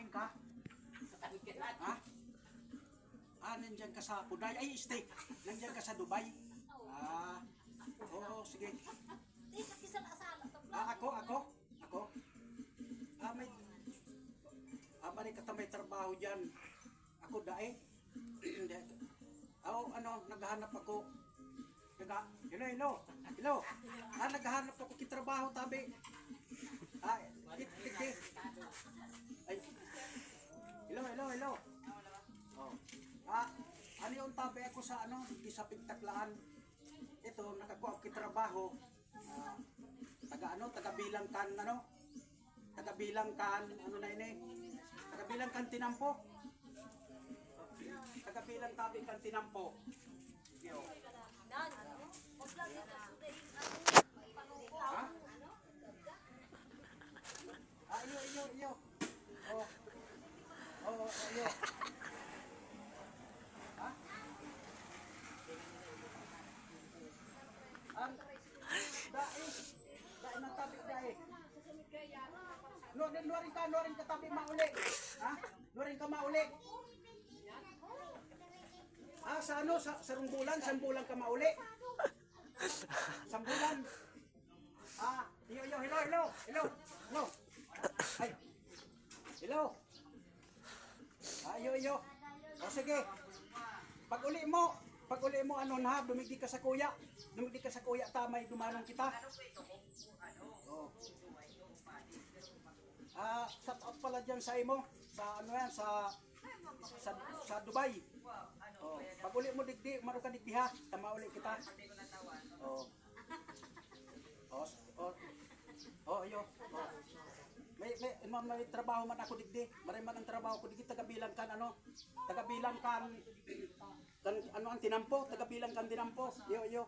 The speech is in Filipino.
ka? Ha? Nandyan ka sa Puday. Ay, stay. Nandyan ka sa Dubai. Oo, sige. Ako. May, balik ka may trabaho dyan. Ako dae. Naghahanap ako. Hello. Naghahanap ako kitrabaho tabi. Tikti. Ay. Hello. Oh. Ano yung tabi ako sa di sa Pigtaklaan. Ito, nakakuha ako kitrabaho. Taga-bilangkan, Taga-bilangkan, Taga-bilangkan tinampo. Taga-bilang tabi kan tinampo. Yo. Iyo. Iyo. Dai na tabi dai. Nurin ka tabi mauli. Nurin ka mauli. Sa rumbulan, sambulan ka mauli. Sambulan. Hello. Ay. Hello. Iyo. O sige. Pag uli mo dumigdi ka sa kuya. Tamay dumanong kita. Oh. Shout out pala dyan sa imo. Sa Dubai. Oh, pag uli mo digdi, maro ka digdi ha. Tama uli kita. Iyo. May trabaho man ako digdi. Maray man ang trabaho ko digdi tagabilang kan ang tinampo, tagabilang kan tinampo. Iyo.